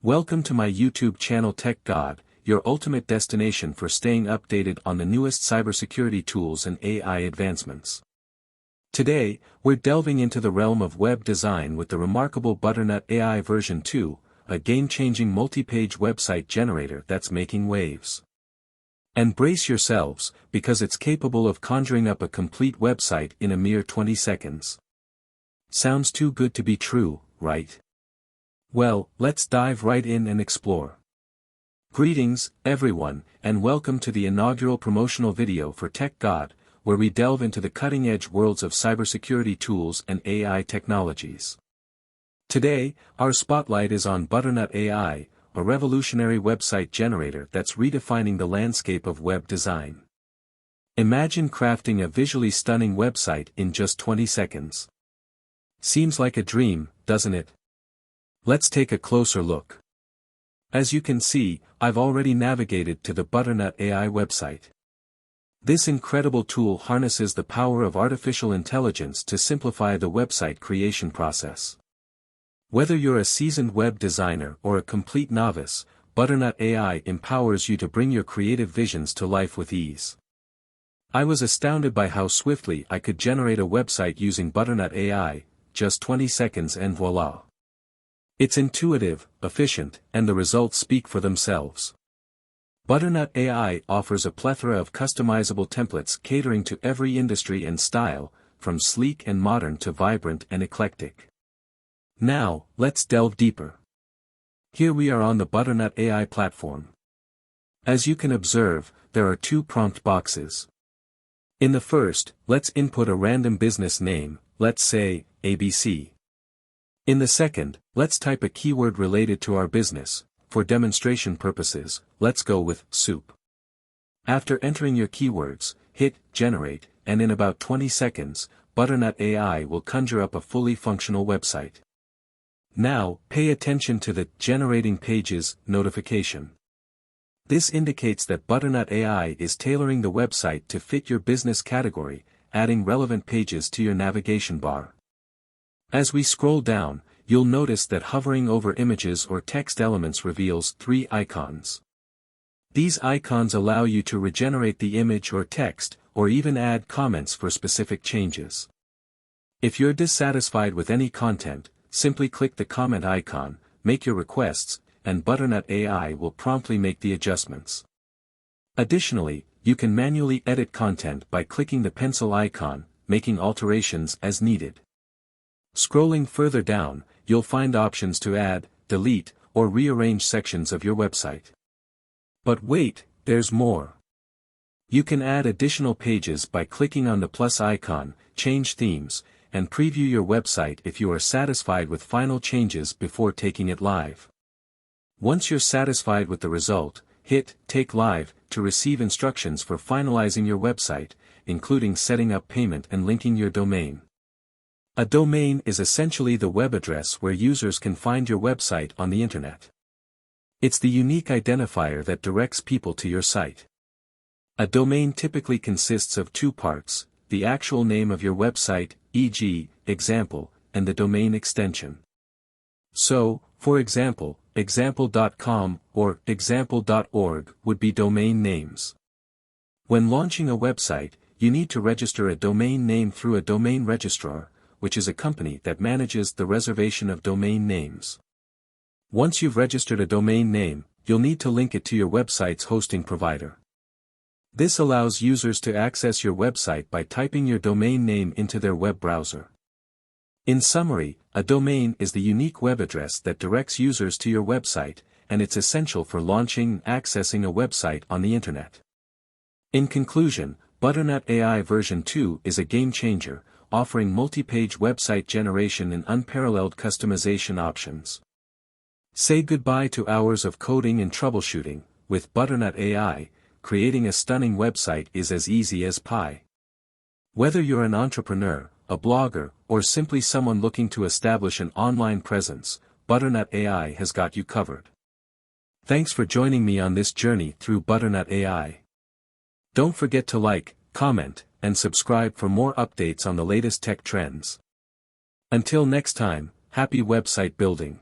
Welcome to my YouTube channel Tech God, your ultimate destination for staying updated on the newest cybersecurity tools and AI advancements. Today, we're delving into the realm of web design with the remarkable Butternut AI version 2, a game-changing multi-page website generator that's making waves. And brace yourselves, because it's capable of conjuring up a complete website in a mere 20 seconds. Sounds too good to be true, right? Well, let's dive right in and explore. Greetings, everyone, and welcome to the inaugural promotional video for Tech God, where we delve into the cutting-edge worlds of cybersecurity tools and AI technologies. Today, our spotlight is on Butternut AI, a revolutionary website generator that's redefining the landscape of web design. Imagine crafting a visually stunning website in just 20 seconds. Seems like a dream, doesn't it? Let's take a closer look. As you can see, I've already navigated to the Butternut AI website. This incredible tool harnesses the power of artificial intelligence to simplify the website creation process. Whether you're a seasoned web designer or a complete novice, Butternut AI empowers you to bring your creative visions to life with ease. I was astounded by how swiftly I could generate a website using Butternut AI, just 20 seconds and voila. It's intuitive, efficient, and the results speak for themselves. Butternut AI offers a plethora of customizable templates catering to every industry and style, from sleek and modern to vibrant and eclectic. Now, let's delve deeper. Here we are on the Butternut AI platform. As you can observe, there are two prompt boxes. In the first, let's input a random business name, let's say, ABC. In the second, let's type a keyword related to our business. For demonstration purposes, let's go with soup. After entering your keywords, hit generate, and in about 20 seconds, Butternut AI will conjure up a fully functional website. Now, pay attention to the generating pages notification. This indicates that Butternut AI is tailoring the website to fit your business category, adding relevant pages to your navigation bar. As we scroll down, you'll notice that hovering over images or text elements reveals 3 icons. These icons allow you to regenerate the image or text, or even add comments for specific changes. If you're dissatisfied with any content, simply click the comment icon, make your requests, and Butternut AI will promptly make the adjustments. Additionally, you can manually edit content by clicking the pencil icon, making alterations as needed. Scrolling further down, you'll find options to add, delete, or rearrange sections of your website. But wait, there's more. You can add additional pages by clicking on the plus icon, change themes, and preview your website if you are satisfied with final changes before taking it live. Once you're satisfied with the result, hit Take Live to receive instructions for finalizing your website, including setting up payment and linking your domain. A domain is essentially the web address where users can find your website on the internet. It's the unique identifier that directs people to your site. A domain typically consists of two parts, the actual name of your website, e.g., example, and the domain extension. So, for example, example.com or example.org would be domain names. When launching a website, you need to register a domain name through a domain registrar, which is a company that manages the reservation of domain names. Once you've registered a domain name, you'll need to link it to your website's hosting provider. This allows users to access your website by typing your domain name into their web browser. In summary, a domain is the unique web address that directs users to your website, and it's essential for launching and accessing a website on the internet. In conclusion, Butternut AI version 2 is a game changer, offering multi-page website generation and unparalleled customization options. Say goodbye to hours of coding and troubleshooting. With Butternut AI, creating a stunning website is as easy as pie. Whether you're an entrepreneur, a blogger, or simply someone looking to establish an online presence, Butternut AI has got you covered. Thanks for joining me on this journey through Butternut AI. Don't forget to like, comment, and subscribe for more updates on the latest tech trends. Until next time, happy website building.